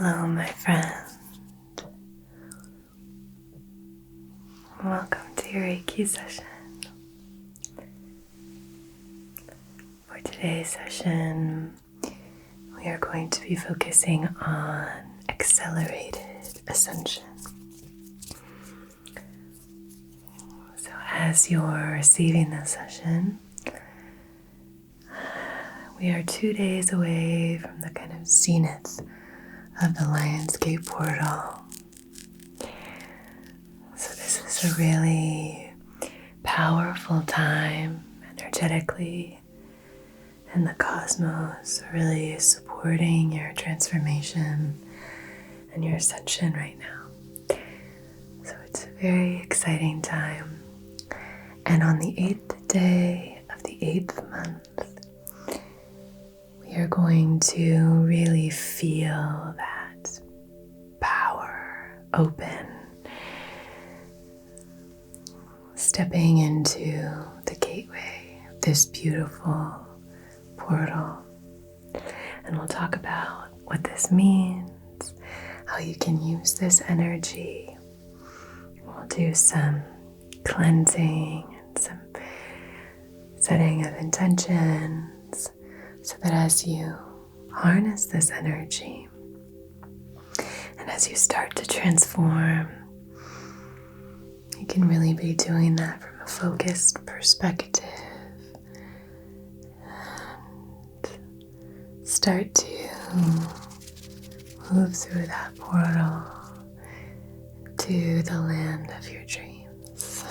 Hello, my friend. Welcome to your Reiki session. For today's session, we are going to be focusing on Accelerated Ascension. So as you're receiving this session, we are 2 days away from the kind of zenith of the landscape portal. So this is a really powerful time energetically in the cosmos, really supporting your transformation and your ascension right now. So it's a very exciting time. And on the 8th day of the 8th month, we are going to really feel that power open, stepping into the gateway of this beautiful portal. And we'll talk about what this means, how you can use this energy. We'll do some cleansing and some setting of intentions, so that as you harness this energy and as you start to transform, you can really be doing that from a focused perspective and start to move through that portal to the land of your dreams.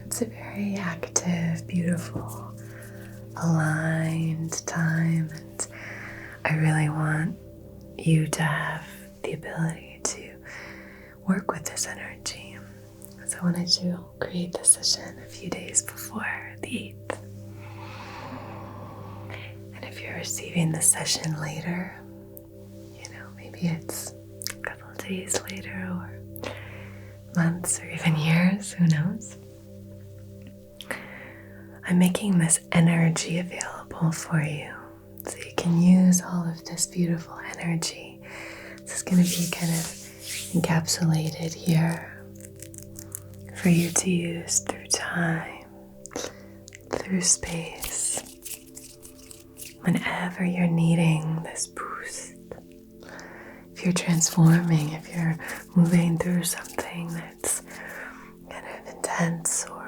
It's a very active, beautiful, aligned time, and I really want you to have the ability to work with this energy. So I wanted to create this session a few days before the 8th. And if you're receiving the session later, maybe it's a couple of days later or months or even years, who knows? I'm making this energy available for you so you can use all of this beautiful energy. This is going to be kind of encapsulated here for you to use through time, through space, whenever you're needing this boost. If you're transforming, if you're moving through something that's kind of intense, or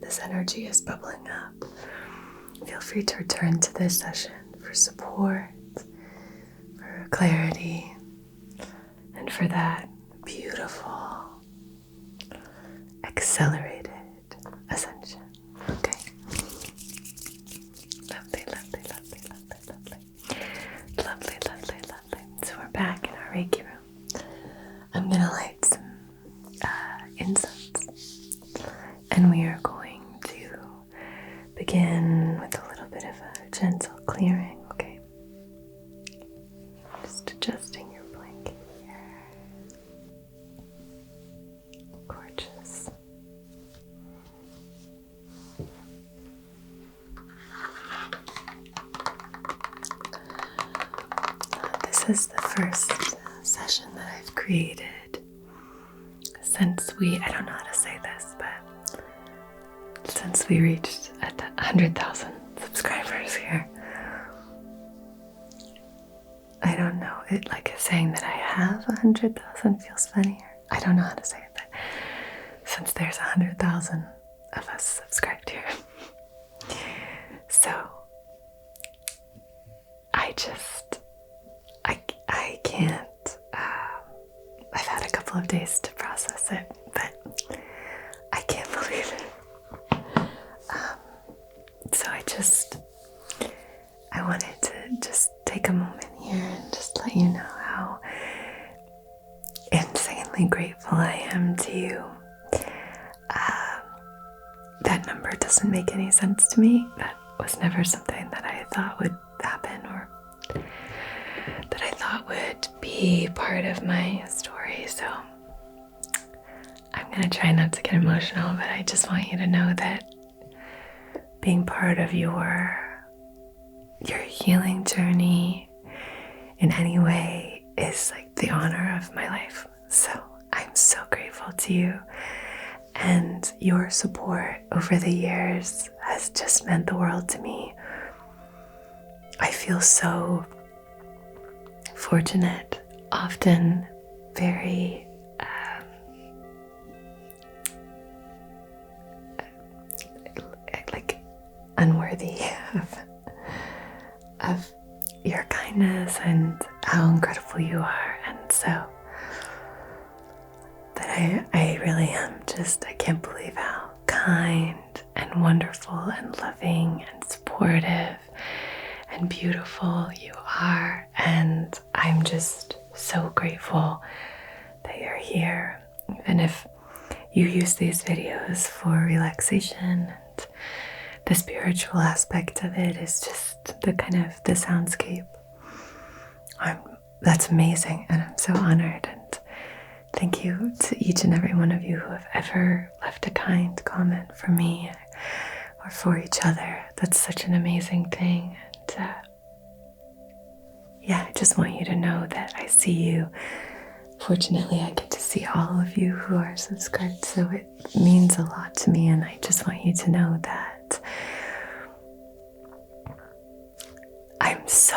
this energy is bubbling up, feel free to return to this session for support, for clarity, and for that beautiful accelerated ascension. Okay. Lovely, lovely, lovely, lovely, lovely. Lovely, lovely, lovely. So we're back in our Reiki room. I'm going to light some incense, and we are going to begin with a little bit of a gentle clearing, okay? Just adjusting your blanket here. Gorgeous. This is the first session that I've created since I don't know how to say this, but since we reached 100,000 subscribers here. I don't know, saying that I have 100,000 feels funny. I don't know how to say it, but since there's 100,000 of us subscribed here. So, I can't, I've had a couple of days to process it, but I can't believe it. So I wanted to just take a moment here and just let you know how insanely grateful I am to you. That number doesn't make any sense to me. That was never something that I thought would happen or that I thought would be part of my story. So I'm going to try not to get emotional, but I just want you to know that being part of your healing journey in any way is like the honor of my life. So I'm so grateful to you, and your support over the years has just meant the world to me. I feel so fortunate, often very like unworthy of your kindness and how incredible you are. And so that I really am just, I can't believe how kind and wonderful and loving and supportive and beautiful you are. And I'm just so grateful that you're here. Even if you use these videos for relaxation, and the spiritual aspect of it is just the kind of the soundscape. That's amazing, and I'm so honored. And thank you to each and every one of you who have ever left a kind comment for me or for each other. That's such an amazing thing. And I just want you to know that I see you. Fortunately, I get to see all of you who are subscribed, so it means a lot to me, and I just want you to know that I'm so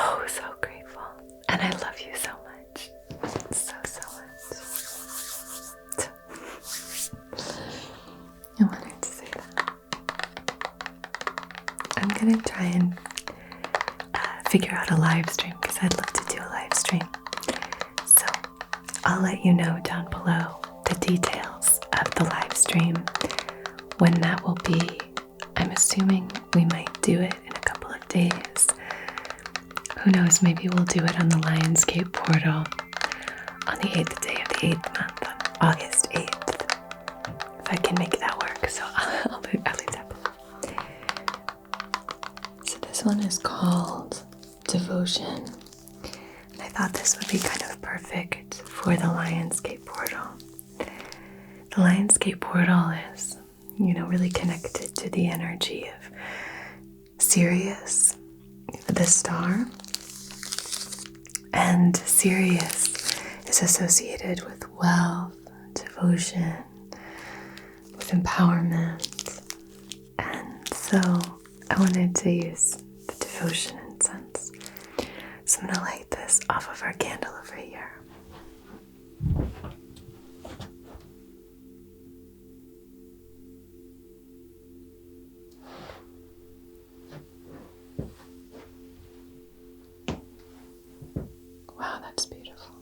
grateful, and I love you so much. So much. I wanted to say that. I'm gonna try and figure out a live stream, because I'd love to do a live stream. So I'll let you know down below the details of the live stream, when that will be. I'm assuming we might do it in a couple of days. Who knows, maybe we'll do it on the Lionsgate portal on the 8th day of the 8th month, on August 8th. If I can make that work, so I'll leave that below. So this one is called Devotion. And I thought this would be kind of perfect for the Lionsgate portal. The Lionsgate portal is, really connected to the energy of Sirius, the star. And Sirius is associated with wealth, devotion, with empowerment. And so I wanted to use the devotion incense. So I'm going to light this off of our candle over here. Wow, that's beautiful.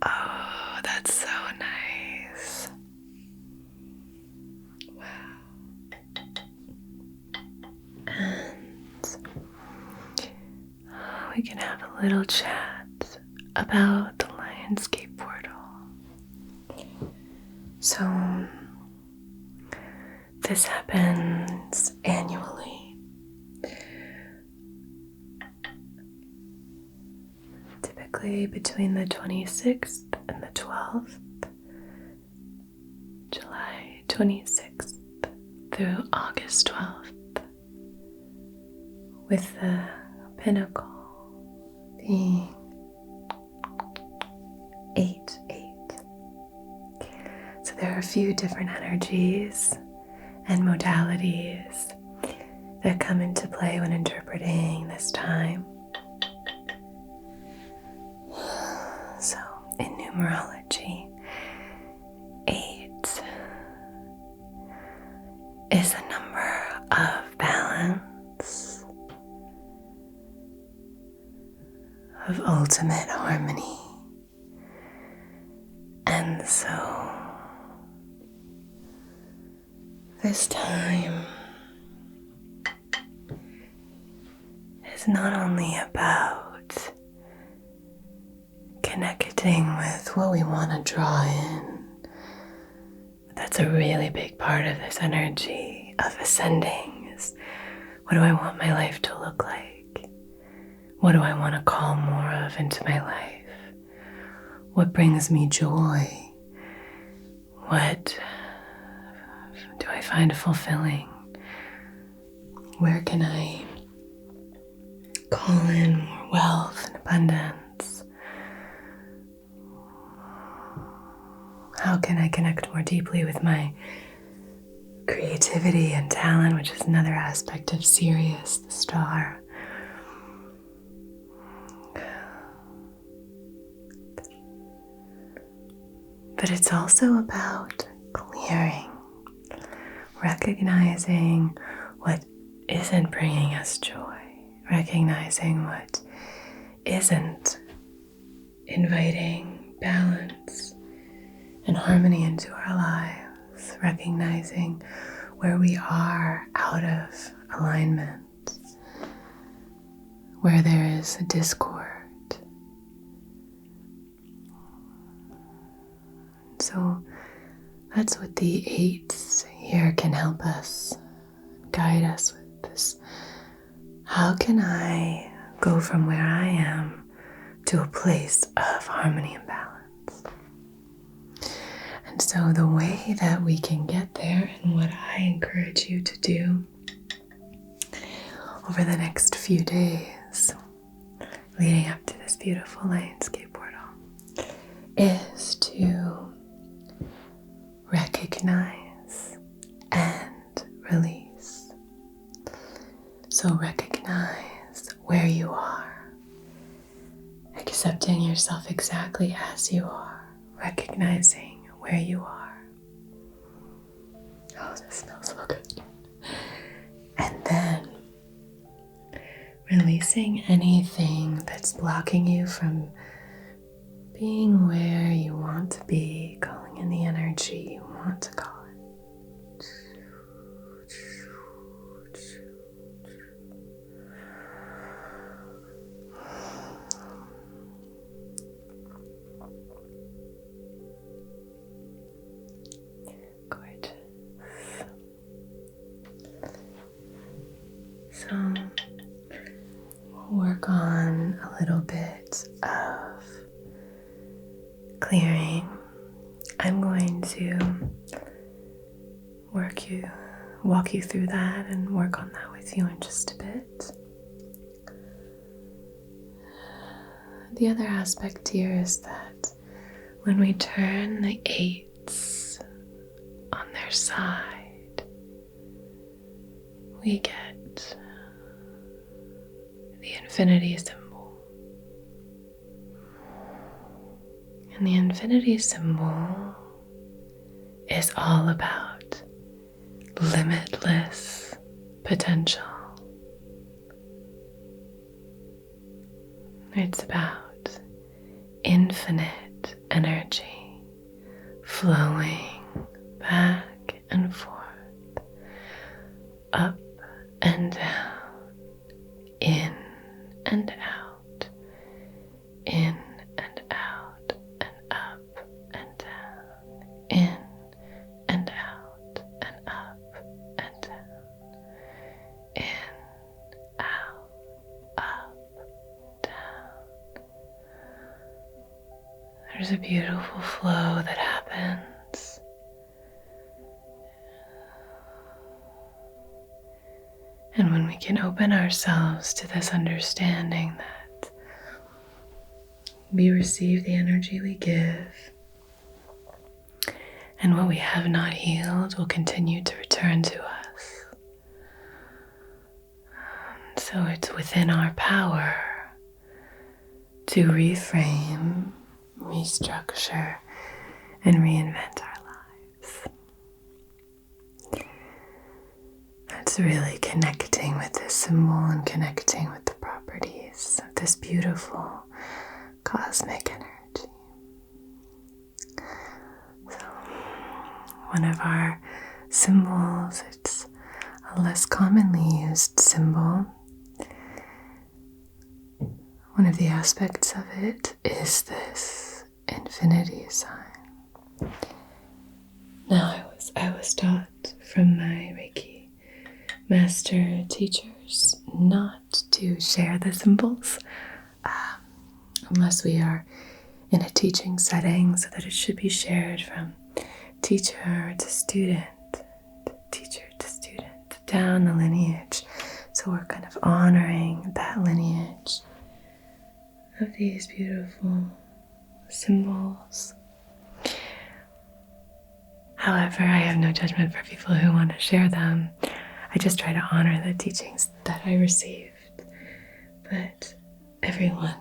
Oh, that's so nice. Wow. And we can have a little chat about the Lionsgate portal. So this happens annually. Typically between the 26th and the 12th, July 26th through August 12th, with the pinnacle being 8-8. So there are a few different energies and modalities that come into play when interpreting this time. So in numerology, 8 is a number of balance, of ultimate harmony. And so this time is not only about connecting with what we want to draw in That's a really big part of this energy of ascending is, what do I want my life to look like? What do I want to call more of into my life? What brings me joy? What do I find fulfilling? Where can I call in more wealth and abundance? How can I connect more deeply with my creativity and talent, which is another aspect of Sirius, the star? But it's also about clearing, recognizing what isn't bringing us joy, recognizing what isn't inviting balance and harmony into our lives, recognizing where we are out of alignment, where there is a discord. So that's what the eights here can help us, guide us with this. How can I go from where I am to a place of harmony and balance? And so the way that we can get there, and what I encourage you to do over the next few days leading up to this beautiful landscape portal, is to recognize and release. So recognize where you are, accepting yourself exactly as you are, recognizing where you are. Oh, this smells so good. And then releasing anything that's blocking you from being where you want to be, calling in the energy you want to call it. Gorgeous. So we'll work on a little bit of clearing. I'm going to walk you through that and work on that with you in just a bit. The other aspect here is that when we turn the eights on their side, we get the infinity symbol. And the infinity symbol is all about limitless potential. It's about infinite energy flowing back and forth, up and down, in and out, in and out, and up and down, in and out, and up and down, in, out, up, down. There's a beautiful flow that happens. And when we can open ourselves to this understanding that we receive the energy we give, and what we have not healed will continue to return to us. So it's within our power to reframe, restructure, and reinvent our lives. It's really connecting with this symbol and connecting with the properties of this beautiful cosmic energy. So, one of our symbols, it's a less commonly used symbol. One of the aspects of it is this infinity sign. Now, I was I was taught from my Reiki Master teachers not to share the symbols unless we are in a teaching setting, so that it should be shared from teacher to student, teacher to student, down the lineage. So we're kind of honoring that lineage of these beautiful symbols. However, I have no judgment for people who want to share them. I just try to honor the teachings that I received. But everyone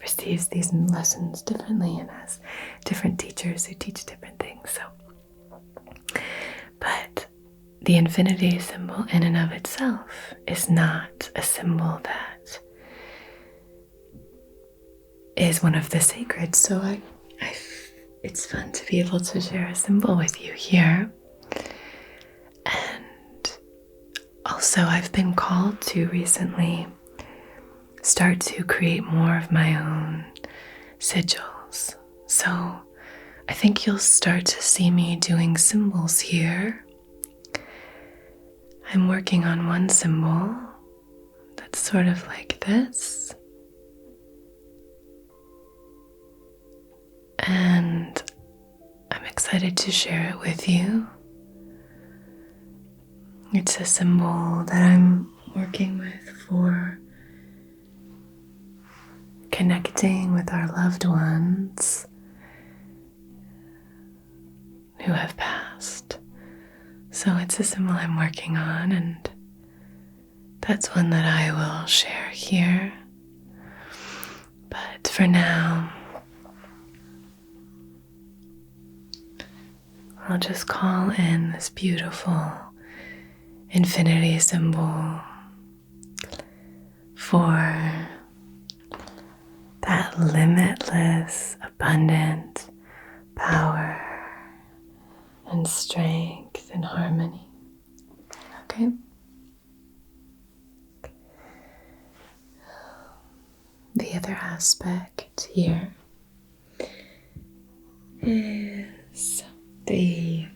receives these lessons differently and has different teachers who teach different things. But the infinity symbol in and of itself is not a symbol that is one of the sacred. So it's fun to be able to share a symbol with you here. And also I've been called to recently start to create more of my own sigils. So I think you'll start to see me doing symbols here. I'm working on one symbol that's sort of like this. And I'm excited to share it with you. It's a symbol that I'm working with for connecting with our loved ones who have passed. So it's a symbol I'm working on, and that's one that I will share here. But for now, I'll just call in this beautiful infinity symbol for that limitless, abundant power and strength and harmony. Okay? The other aspect here is the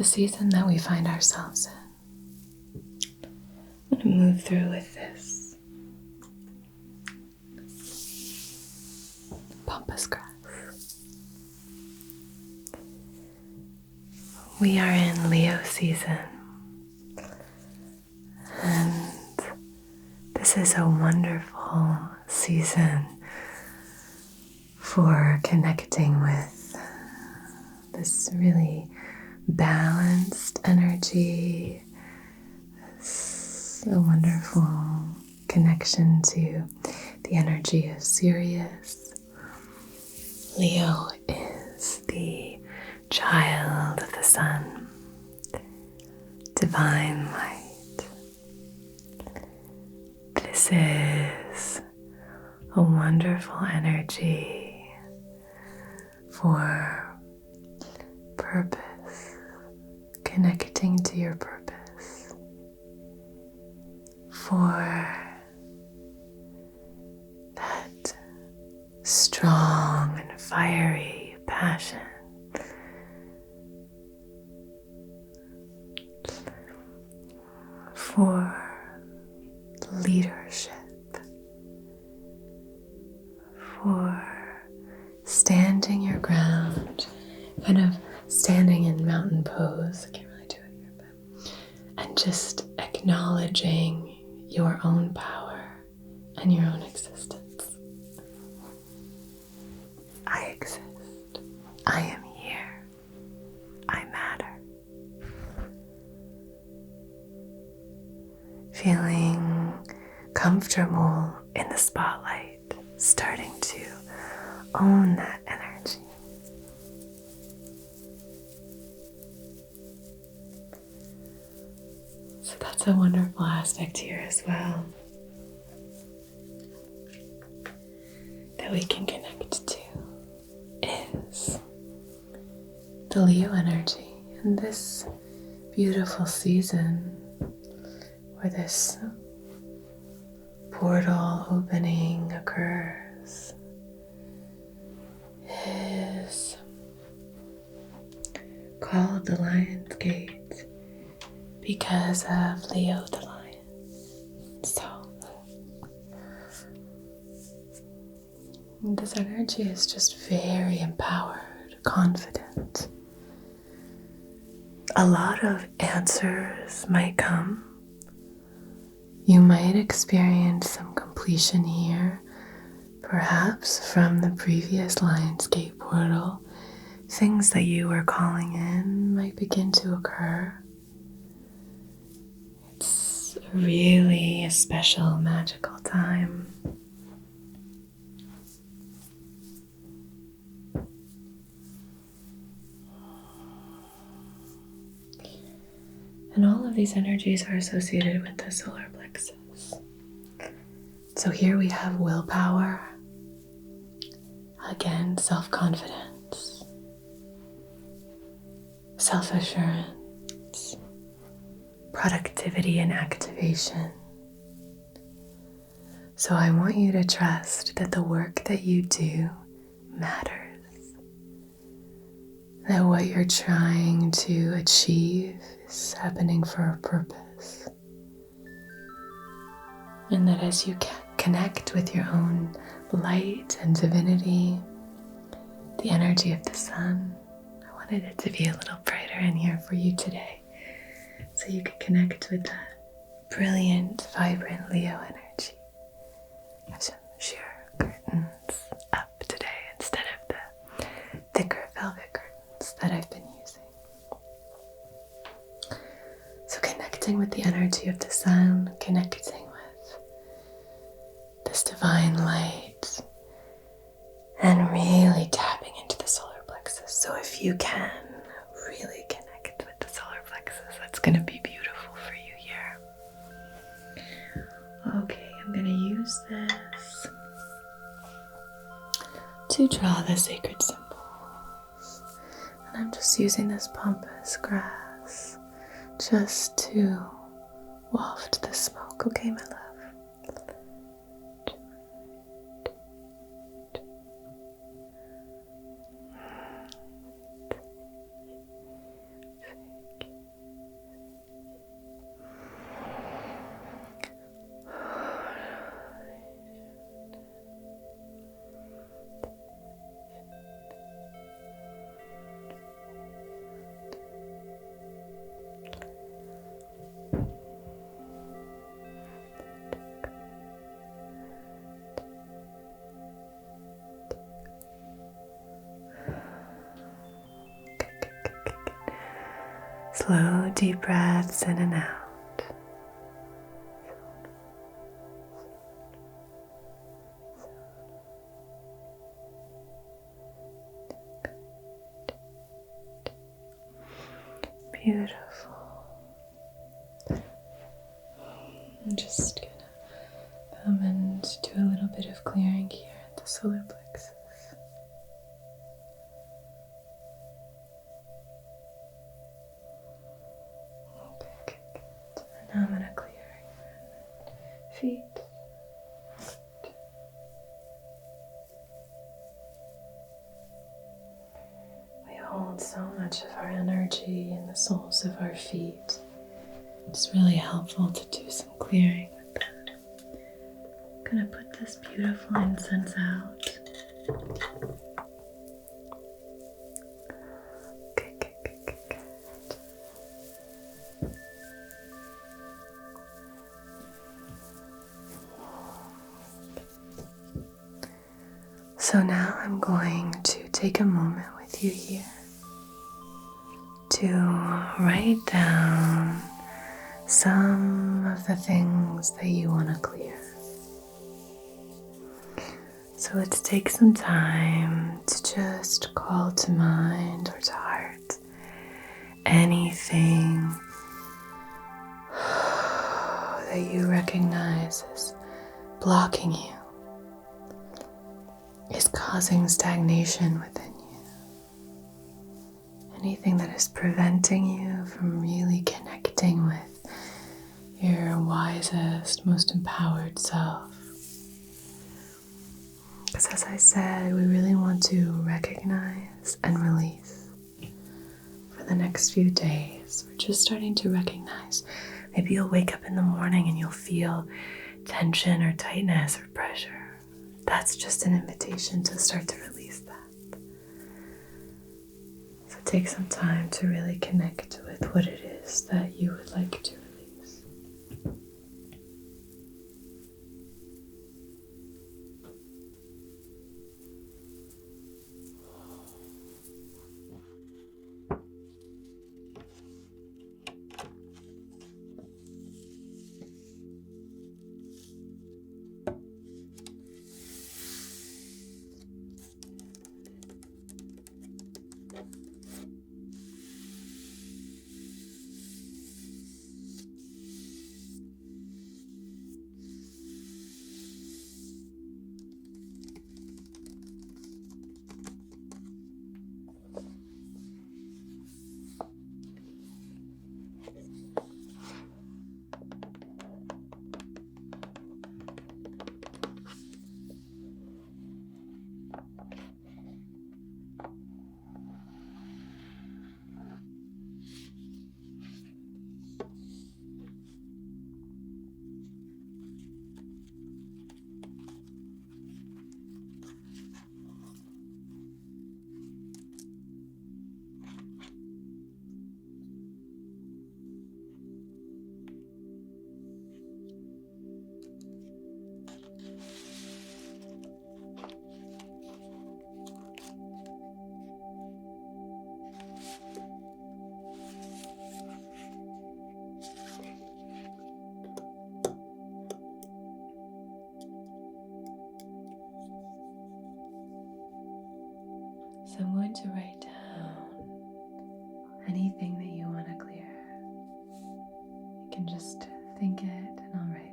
season that we find ourselves in. I'm going to move through with this pampas grass. We are in Leo season, and this is a wonderful season for connecting with this really balanced energy, a wonderful connection to the energy of Sirius. Leo is the child of the sun, divine light. This is a wonderful energy for purpose, connecting to your purpose, for that strong and fiery passion, for leadership, for standing your ground, kind of standing in mountain pose. I can't really do it here, but and just acknowledging your own power and your own existence. I exist. I am here. I matter. Feeling comfortable in the spotlight, starting to own that energy. So that's a wonderful aspect here as well, that we can connect to, is the Leo energy in this beautiful season where this portal opening occurs. called the Lion's Gate because of Leo the lion. So this energy is just very empowered, confident. A lot of answers might come. You might experience some completion here, perhaps from the previous Lion's Gate portal. Things that you were calling in might begin to occur. It's really a special, magical time. And all of these energies are associated with the solar plexus. So here we have willpower, again, self-confidence, self-assurance, productivity and activation. So I want you to trust that the work that you do matters. That what you're trying to achieve is happening for a purpose. And that as you connect with your own light and divinity, the energy of the sun, I wanted it to be a little brighter in here for you today, so you could connect with that brilliant, vibrant Leo energy. I have some sheer curtains up today instead of the thicker velvet curtains that I've been using. So connecting with the energy of the sun, connecting with this divine light, and really tapping into the solar plexus. So if you can really connect with the solar plexus, that's going to be beautiful for you here. Okay, I'm going to use this to draw the sacred symbols. And I'm just using this pampas grass just to waft the smoke, okay, my love? Slow, deep breaths in and out. Beautiful. I'm just gonna come and do a little bit of clearing here at the solar plexus. Okay, good. And now I'm gonna clear your feet. We hold so much of our energy in the soles of our feet. It's really helpful to do some clearing with that. I'm gonna put this beautiful incense out. Good. So now I'm going to take a moment with you here to write down some of the things that you want to clear. So let's take some time to just call to mind or to heart anything that you recognize as blocking you, is causing stagnation within you. Anything that is preventing you from really connecting with your wisest, most empowered self. Because as I said, we really want to recognize and release for the next few days, we're just starting to recognize. Maybe you'll wake up in the morning and you'll feel tension or tightness or pressure. That's just an invitation to start to release that. So take some time to really connect with what it is that you would like to release. So I'm going to write down anything that you want to clear. You can just think it and I'll write it.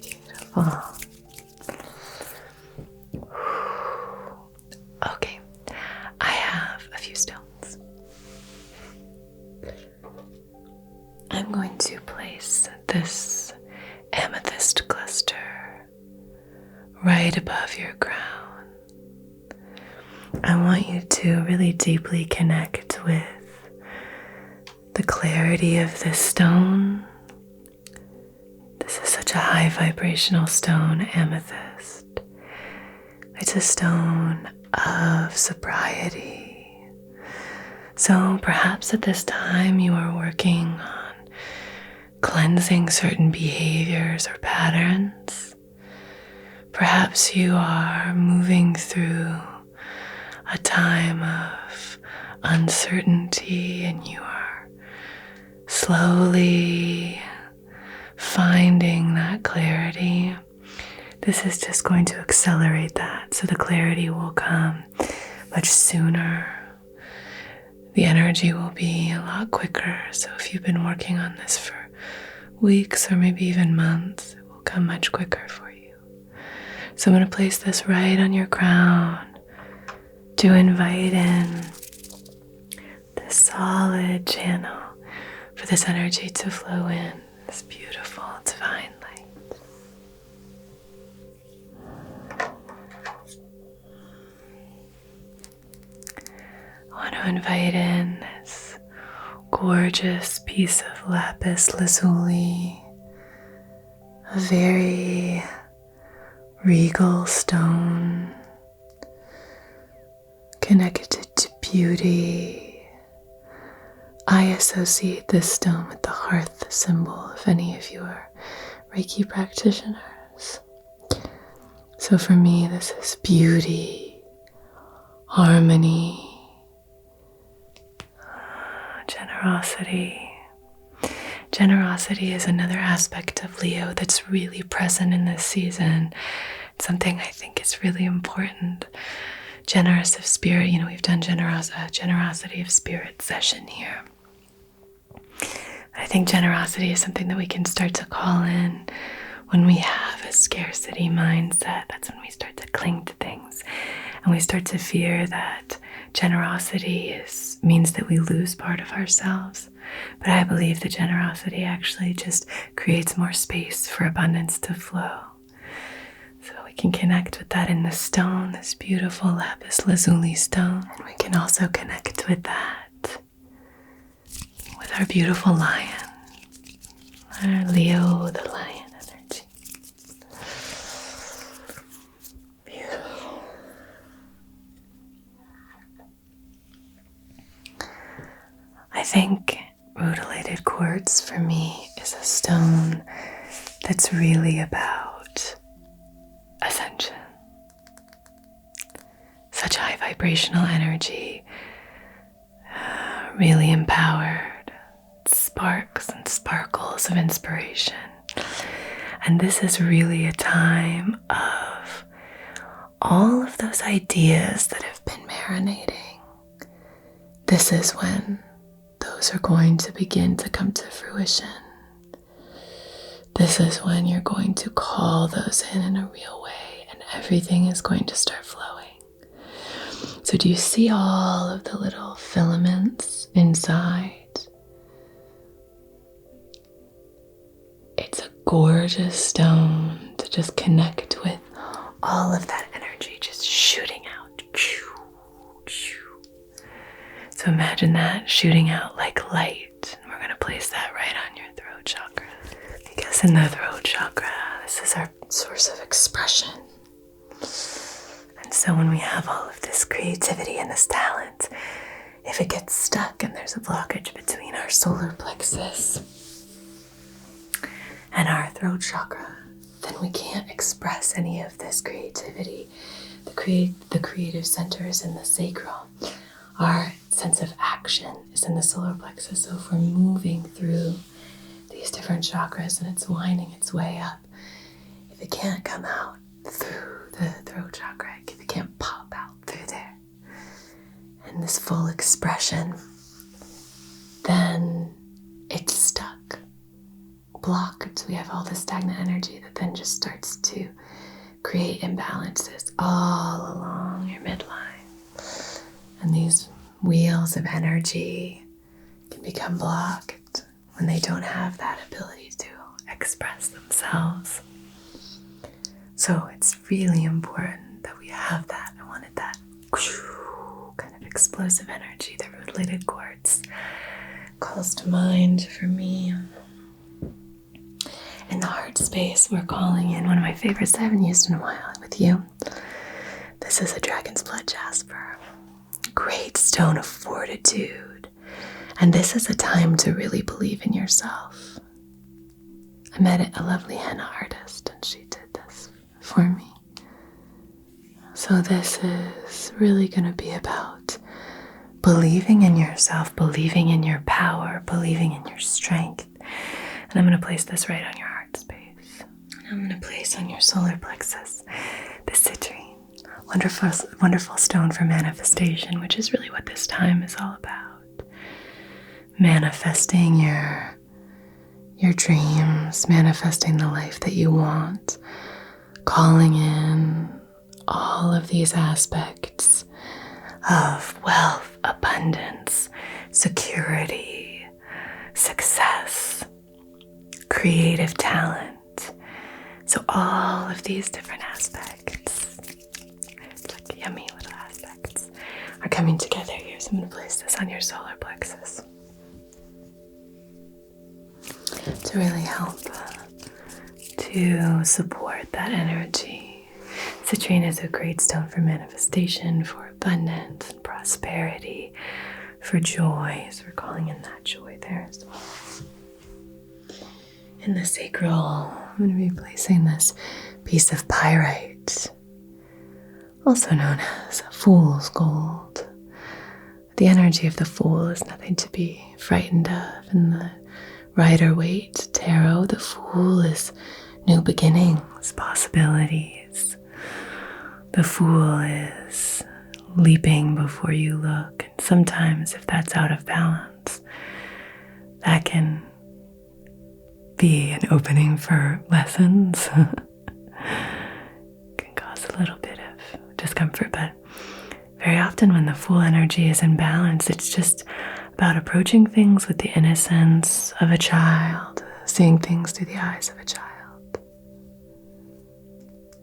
Beautiful. Okay, I have a few stones. I'm going to place this amethyst cluster right above your crown. I want you to really deeply connect with the clarity of this stone. This is such a high vibrational stone, amethyst. It's a stone of sobriety. So perhaps at this time you are working on cleansing certain behaviors or patterns. Perhaps you are moving through a time of uncertainty and you are slowly finding that clarity. This is just going to accelerate that, so the clarity will come much sooner. The energy will be a lot quicker. So if you've been working on this for weeks or maybe even months, it will come much quicker for you. So I'm going to place this right on your crown to invite in this solid channel for this energy to flow in, this beautiful divine light. I want to invite in this gorgeous piece of lapis lazuli, a very regal stone connected to beauty. I associate this stone with the hearth symbol, if any of you are Reiki practitioners. So for me, this is beauty, harmony, generosity. Generosity is another aspect of Leo that's really present in this season. It's something I think is really important. Generous of spirit, we've done generosity of spirit session here. I think generosity is something that we can start to call in when we have a scarcity mindset. That's when we start to cling to things and we start to fear that generosity means that we lose part of ourselves. But I believe that generosity actually just creates more space for abundance to flow. So we can connect with that in the stone, this beautiful lapis lazuli stone. And we can also connect with that with our beautiful lion, our Leo the lion energy. Beautiful. I think rutilated quartz for me is a stone that's really about ascension. Such high vibrational energy, really empowered, sparks and sparkles of inspiration. And this is really a time of all of those ideas that have been marinating. This is when those are going to begin to come to fruition. This is when you're going to call those in a real way and everything is going to start flowing. So do you see all of the little filaments inside? It's a gorgeous stone to just connect with all of that energy just shooting out. So imagine that shooting out like light. And we're going to place that right on your throat chakra. Because in the throat chakra, this is our source of expression. And so when we have all of this creativity and this talent, if it gets stuck and there's a blockage between our solar plexus and our throat chakra, then we can't express any of this creativity. The creative center is in the sacral. Our sense of action is in the solar plexus. So if we're moving through these different chakras and it's winding its way up, if it can't come out through the throat chakra, if it can't pop out through there, and this full expression, then it's stuck, blocked. We have all this stagnant energy that then just starts to create imbalances all along your midline. And these wheels of energy can become blocked when they don't have that ability to express themselves. So it's really important that we have that. I wanted that kind of explosive energy, the rutilated quartz, calls to mind for me. In the heart space, we're calling in one of my favorites I haven't used in a while with you. This is a dragon's blood jasper. Great stone of fortitude. And this is a time to really believe in yourself. I met a lovely henna artist and she did this for me. So this is really going to be about believing in yourself, believing in your power, believing in your strength. And I'm going to place this right on your heart space. And I'm going to place on your solar plexus the citrine, wonderful stone for manifestation, which is really what this time is all about. Manifesting your dreams, manifesting the life that you want, calling in all of these aspects of wealth, abundance, security, success, creative talent. So all of these different aspects, it's like yummy little aspects, are coming together here. So I'm going to place this on your solar plexus to really help to support that energy. Citrine is a great stone for manifestation, for abundance and prosperity, for joy. So we're calling in that joy there as well. In the sacral, I'm going to be placing this piece of pyrite, also known as fool's gold. The energy of the fool is nothing to be frightened of. In the Rider-Waite tarot, the fool is new beginnings, possibilities. The fool is leaping before you look. And sometimes if that's out of balance, that can be an opening for lessons. Can cause a little bit of discomfort, but very often when the fool energy is in balance, it's just about approaching things with the innocence of a child, seeing things through the eyes of a child.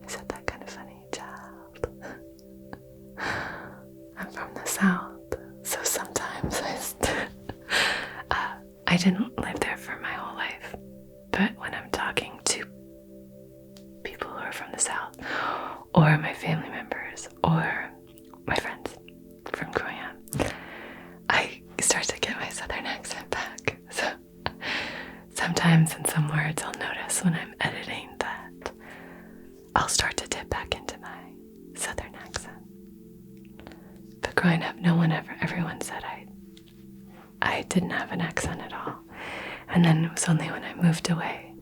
I said that kind of funny, child. I'm from the South, so sometimes I didn't live there for my whole life. But when I'm talking to people who are from the South, or my family members, or my friends from growing up, I start to get my Southern accent back. So sometimes in some words I'll notice when I'm editing that I'll start to dip back into my Southern accent. But growing up, everyone said I didn't have an accent at all. And then it was only when I moved away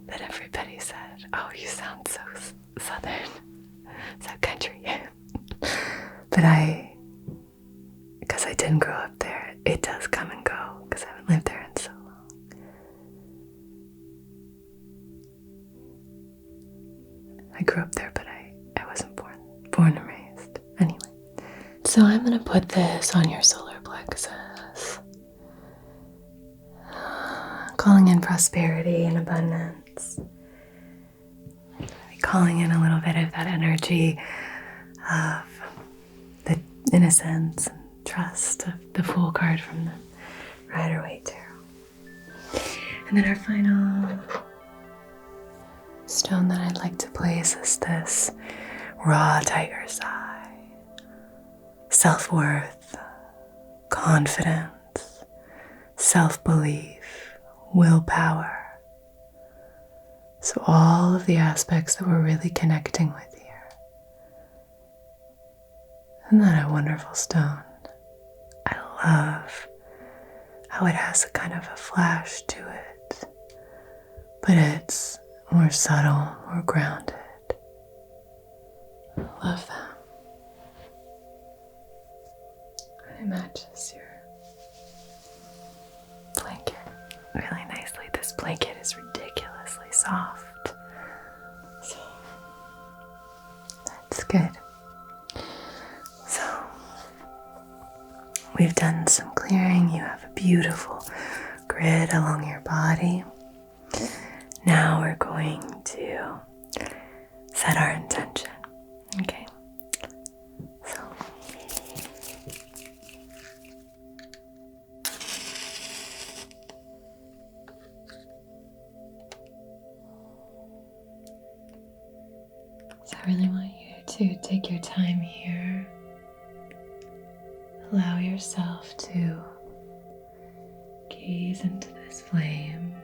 that everybody said, "Oh, you sound so Southern, so country." But because I didn't grow up there, it does come and go because I haven't lived there in so long. I grew up there, but I wasn't born and raised. Anyway, so I'm going to put this on your solar plexus, calling in prosperity and abundance, calling in a little bit of that energy of the innocence and trust of the Fool card from the Rider-Waite tarot. And then our final stone that I'd like to place is this raw tiger's eye. Self-worth, confidence, self-belief, willpower. So all of the aspects that we're really connecting with here. Isn't that a wonderful stone? I love how it has a kind of a flash to it, but it's more subtle, more grounded. I love that. It matches your blanket really nicely. This blanket is ridiculously soft, so that's good. So we've done some clearing. You have a beautiful grid along your body. Now we're going to set our intention. Okay? So really want you to take your time here. Allow yourself to gaze into this flame.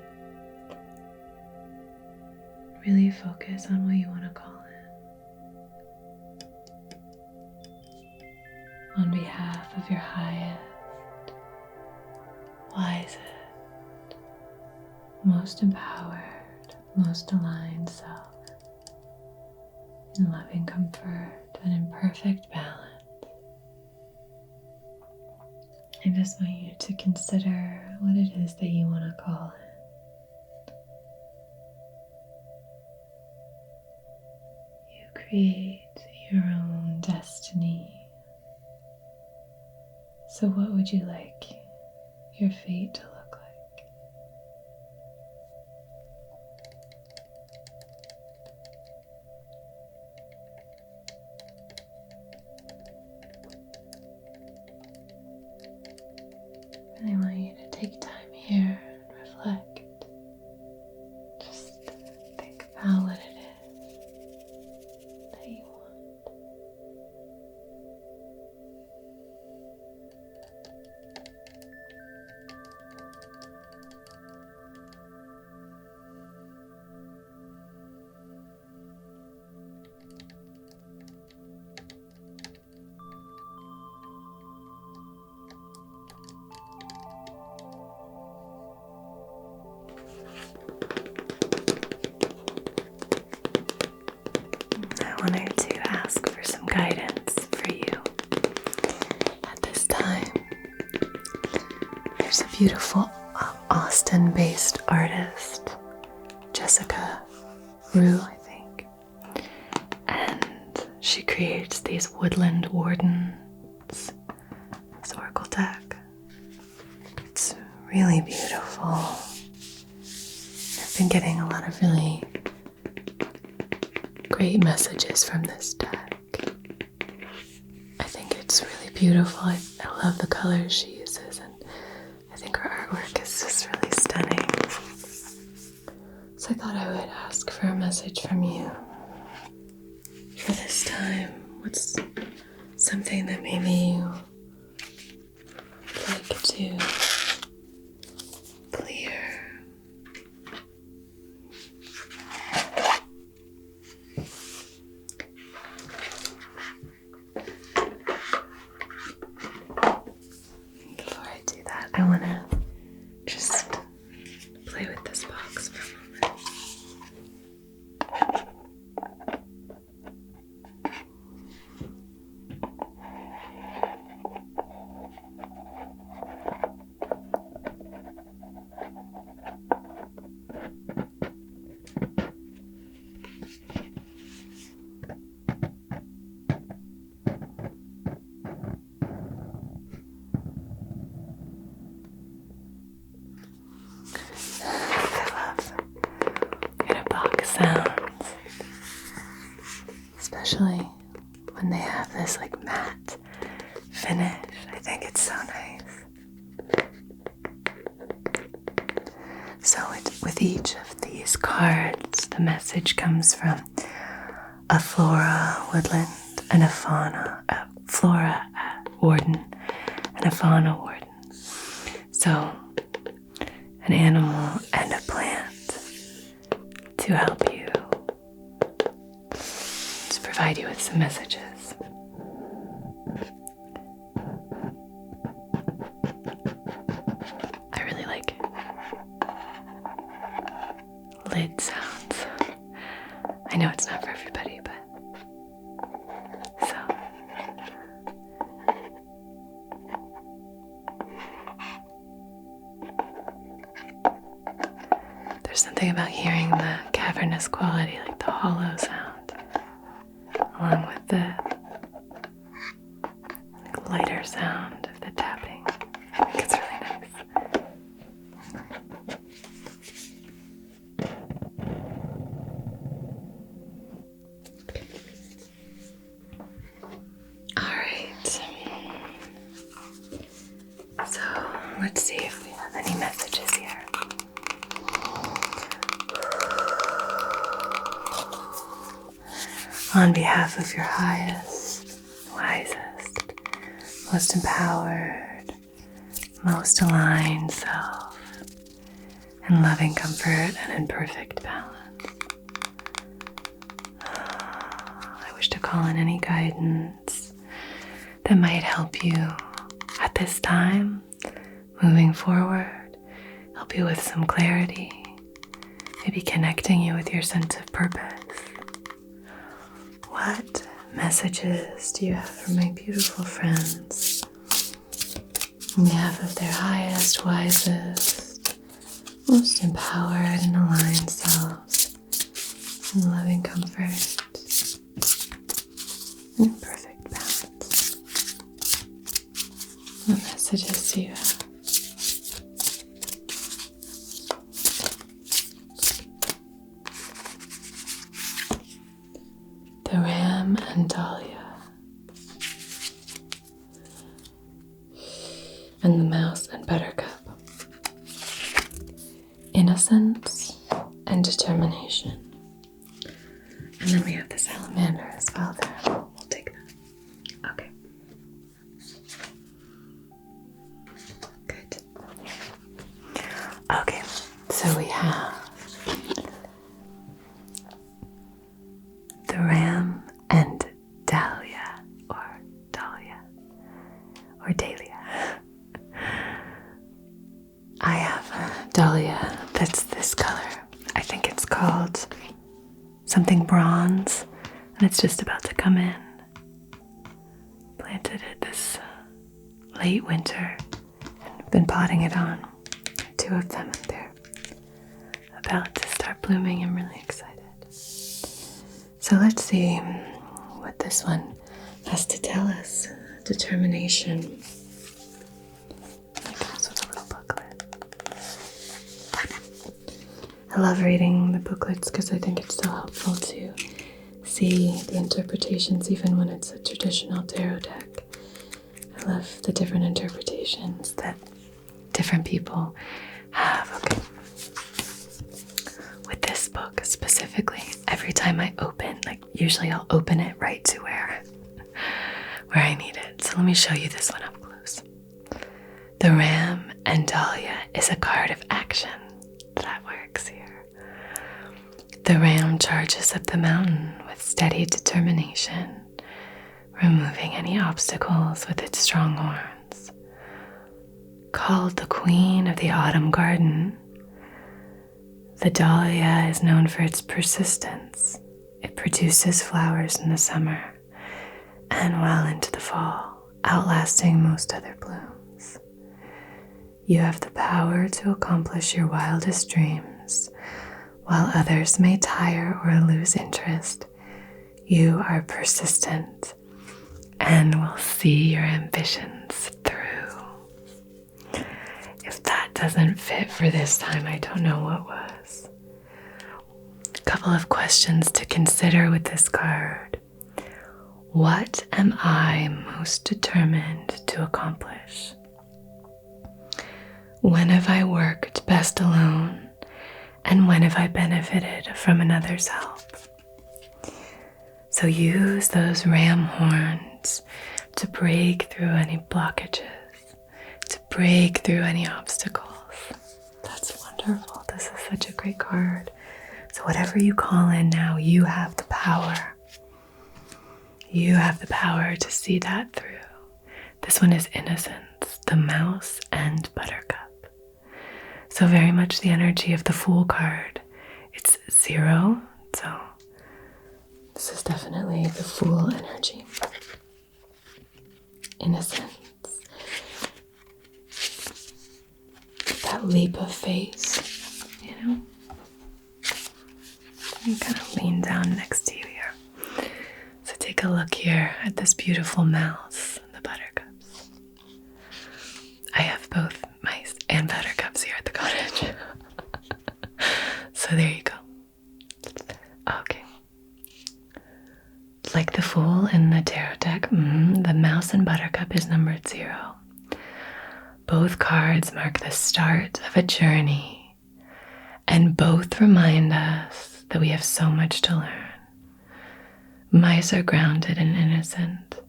Really focus on what you want to call it. On behalf of your highest, wisest, most empowered, most aligned self, in loving comfort and in perfect balance. I just want you to consider what it is that you want to call it. You create your own destiny. So what would you like your fate to look like? I really want you to take time here and reflect. Just think about what it is that you want. I wanted to ask for some guidance for you at this time. There's a beautiful Austin-based artist, Jessica Rue, I think, and she creates these woodland wardens, this oracle deck. It's really beautiful. I've been getting a lot of really great messages from this deck. I think it's really beautiful. I love the colors she uses, and I think her artwork is just really stunning. So I thought I would ask for a message from you for this time. What's something that maybe you would like to clear? I want to just play with this box for a moment. Sounds, especially when they have this like matte finish. I think it's so nice. So with each of these cards, the message comes from a flora woodland and a flora warden and a fauna warden. So an animal and a plant to help you, to provide you with some messages. I really like lid sounds. I know it's not for everybody, but so. There's something about hearing the cavernous quality, like the hollow sound, along with the lighter sound of the tapping. I think it's really nice. All right. So let's see if we have any messages here. on behalf of your highest, wisest, most empowered, most aligned self, in loving comfort and in perfect balance. I wish to call in any guidance that might help you at this time, moving forward, help you with some clarity, maybe connecting you with your sense of purpose. What messages do you have for my beautiful friends on behalf of their highest, wisest, most empowered and aligned selves in loving comfort and perfect balance? What messages do you have? The Ram and Dahlia, and the Mouse and Buttercup. Innocence and determination. And then we have the salamander as well there. We'll take that. Okay. Good. Okay, so we have the Ram and Dahlia, or Dahlia, or Dahlia. I have a Dahlia that's this color. I think it's called something bronze, and it's just about to come in. Planted it this late winter, and I've been potting it on. 2 of them, and they're about to start blooming. I'm really excited. So let's see what this one has to tell us. Determination. It comes with a little booklet. I love reading the booklets because I think it's so helpful to see the interpretations even when it's a traditional tarot deck. I love the different interpretations that different people have. Okay. With this book specifically, every time I open, usually I'll open it right to where I need it. So let me show you this one up close. The Ram and Dahlia is a card of action. That works here. The ram charges up the mountain with steady determination, removing any obstacles with its strong horns. Called the Queen of the Autumn Garden, the dahlia is known for its persistence. It produces flowers in the summer and well into the fall, outlasting most other blooms. You have the power to accomplish your wildest dreams. While others may tire or lose interest, you are persistent and will see your ambitions through. If that doesn't fit for this time, I don't know what was. A couple of questions to consider with this card. What am I most determined to accomplish? When have I worked best alone, and when have I benefited from another's help? So use those ram horns to break through any blockages, to break through any obstacles. That's wonderful. This is such a great card. So whatever you call in now, you have the power. You have the power to see that through. This one is Innocence, the Mouse and Buttercup. So very much the energy of the Fool card. It's 0, so this is definitely the Fool energy. Innocence. That leap of faith, you know? You kind of lean down next to you here. So take a look here at this beautiful mouse and the buttercups. I have both mice and buttercups here at the cottage. So there you go. Okay. Like the Fool in the tarot deck, the mouse and buttercup is numbered 0. Both cards mark the start of a journey, and both remind us that we have so much to learn. Mice are grounded and innocent,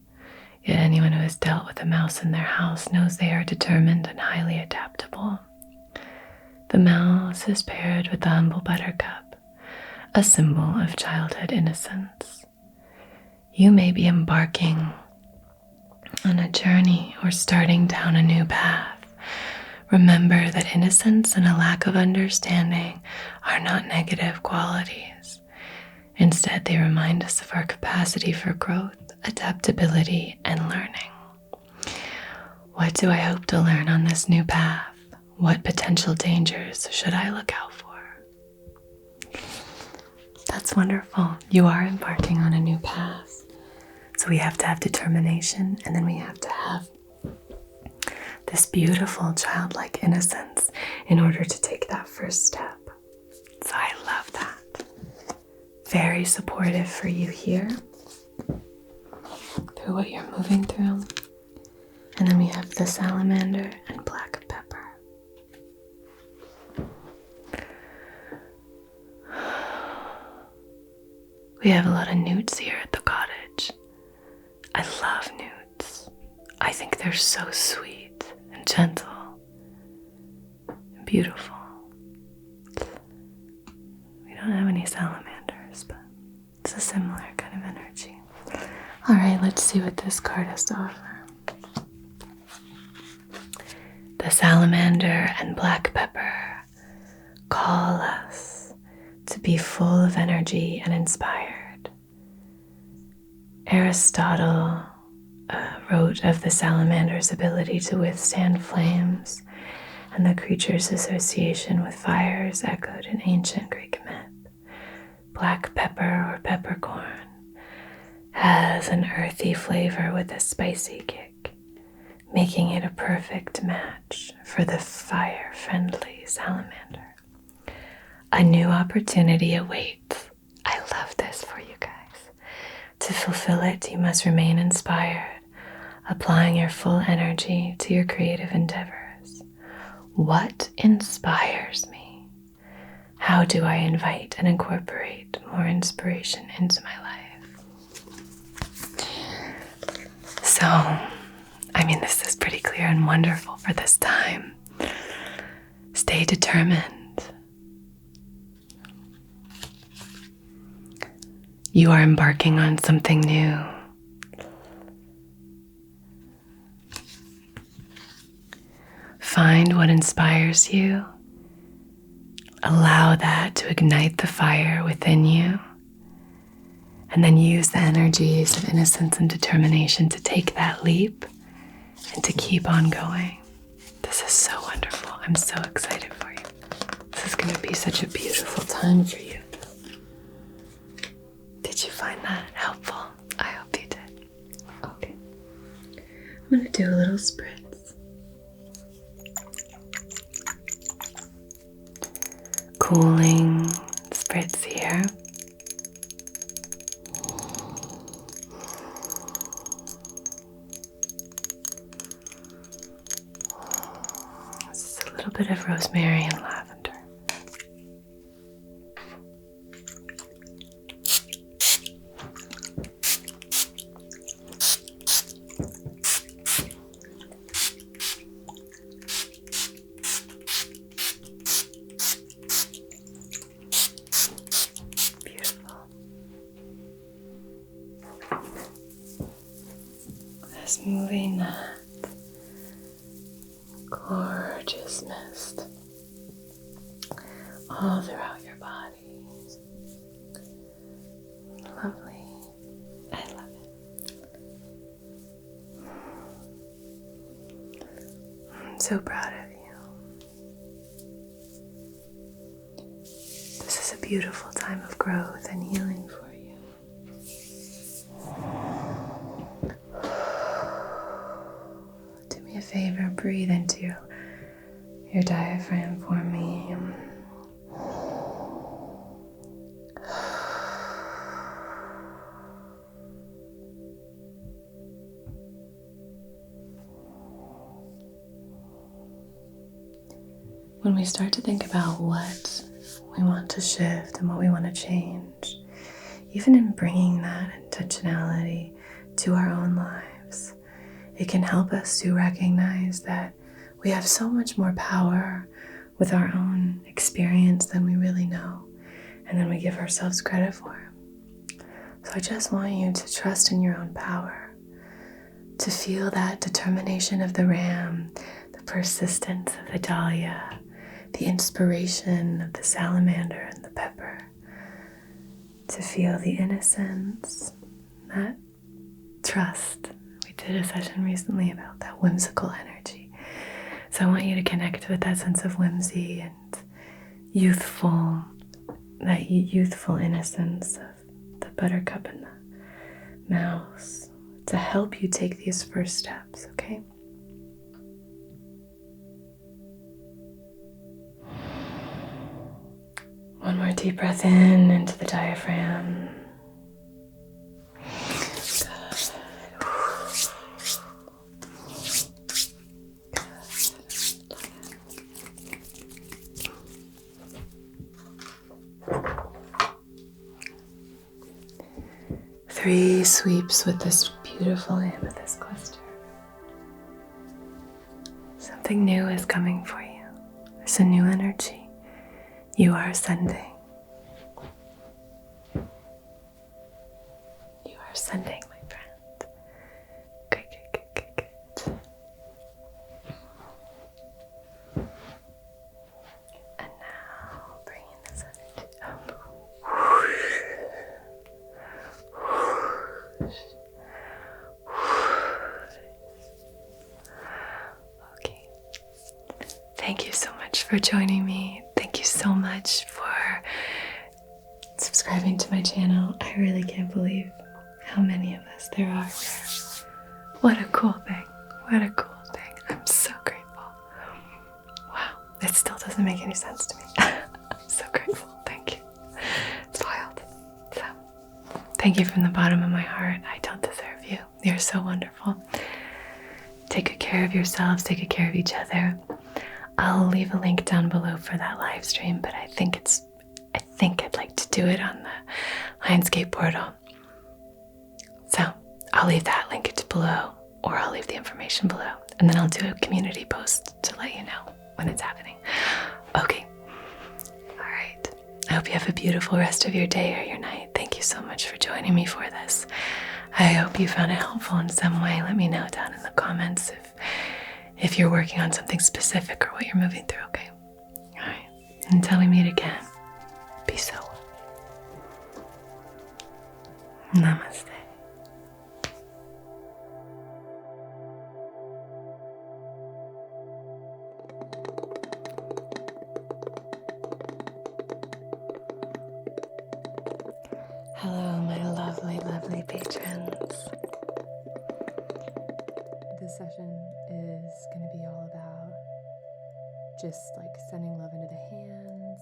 yet anyone who has dealt with a mouse in their house knows they are determined and highly adaptable. The mouse is paired with the humble buttercup, a symbol of childhood innocence. You may be embarking on a journey or starting down a new path. Remember that innocence and a lack of understanding are not negative qualities. Instead, they remind us of our capacity for growth, adaptability, and learning. What do I hope to learn on this new path? What potential dangers should I look out for? That's wonderful. You are embarking on a new path. So we have to have determination, and then we have to have this beautiful childlike innocence in order to take that first step. So I love that. Very supportive for you here through what you're moving through. And then we have the salamander and black pepper. We have a lot of newts here at the cottage. I love newts. I think they're so sweet and gentle and beautiful. We don't have any salamanders, but it's a similar kind of energy. All right, let's see what this card has to offer. The salamander and black pepper call us to be full of energy and inspired. Aristotle wrote of the salamander's ability to withstand flames, and the creature's association with fire is echoed in ancient Greek myth. Black pepper or peppercorn has an earthy flavor with a spicy kick, making it a perfect match for the fire-friendly salamander. A new opportunity awaits. I love this for you guys. To fulfill it, you must remain inspired, applying your full energy to your creative endeavors. What inspires me? How do I invite and incorporate more inspiration into my life? So, this is pretty clear and wonderful for this time. Stay determined. You are embarking on something new. Find what inspires you. Allow that to ignite the fire within you. And then use the energies of innocence and determination to take that leap and to keep on going. This is so wonderful. I'm so excited for you. This is going to be such a beautiful time for you. Did you find that helpful? I hope you did. Okay. I'm going to do a little spritz. Cooling spritz here. This is a little bit of rosemary and lavender. Moving that gorgeous mist all throughout your body. Lovely. I love it. I'm so proud of you. This is a beautiful time of growth and healing for you. A favor, breathe into your diaphragm for me. When we start to think about what we want to shift and what we want to change, even in bringing that intentionality to our own lives, it can help us to recognize that we have so much more power with our own experience than we really know, and then we give ourselves credit for. So I just want you to trust in your own power, to feel that determination of the ram, the persistence of the dahlia, the inspiration of the salamander and the pepper, to feel the innocence, that trust. We did a session recently about that whimsical energy. So I want you to connect with that sense of whimsy and that youthful innocence of the buttercup and the mouse to help you take these first steps, okay? One more deep breath in into the diaphragm. Three sweeps with this beautiful amethyst cluster. Something new is coming for you. There's a new energy. You are ascending. You are ascending, my friend. Good. And now bringing this energy up. Okay. Thank you so much for joining me. Thank you so much for subscribing to my channel. I really can't believe how many of us there are here. What a cool thing. What a cool thing. I'm so grateful. Wow. It still doesn't make any sense to me. I'm so grateful. Thank you. It's wild. So, thank you from the bottom of my heart. I don't deserve you. You're so wonderful. Take good care of yourselves. Take good care of each other. I'll leave a link down below for that live stream, but I think I'd like to do it on the Lionsgate portal. So I'll leave that link below, or I'll leave the information below, and then I'll do a community post to let you know when it's happening. Okay. All right. I hope you have a beautiful rest of your day or your night. Thank you so much for joining me for this. I hope you found it helpful in some way. Let me know down in the comments if you're working on something specific or what you're moving through, okay? All right. Until we meet again, be so well. Namaste. Hello, my lovely, lovely patrons. This session is going to be all about just like sending love into the hands.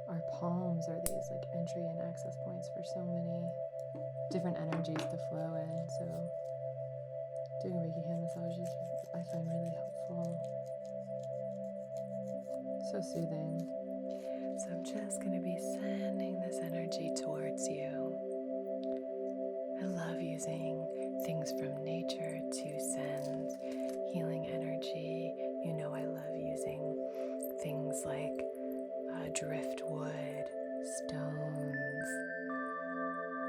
Our palms are these like entry and access points for so many different energies to flow in. So doing Reiki hand massages I find really helpful. So soothing. So I'm just going to be sending this energy towards you. I love using things from nature to send healing energy. You know I love using things like driftwood, stones,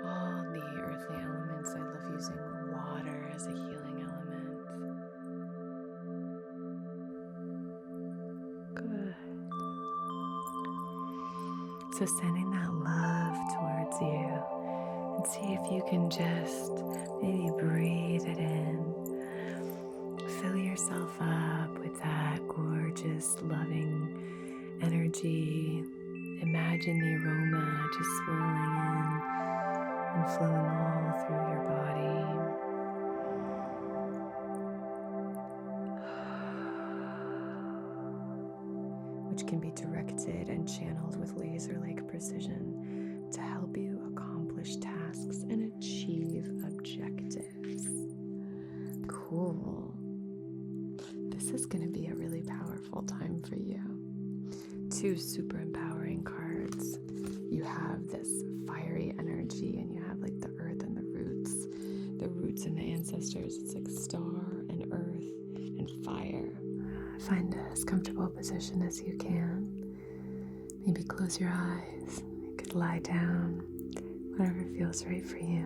all the earthly elements. I love using water as a healing element. Good. So sending that love towards you, and see if you can just maybe breathe it in. Fill yourself up with that gorgeous, loving energy. Imagine the aroma just swirling in and flowing all through your body. Which can be directed and channeled with laser-like precision to help you accomplish tasks and achieve objectives. Cool. This is going to be a really powerful time for you. 2 super empowering cards. you have this fiery energy, and you have like the earth and the roots and the ancestors. It's like star and earth and fire. Find as comfortable a position as you can. Maybe close your eyes. You could lie down, whatever feels right for you.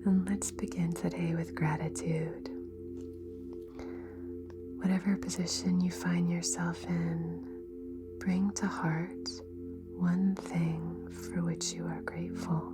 And let's begin today with gratitude. Whatever position you find yourself in, bring to heart one thing for which you are grateful.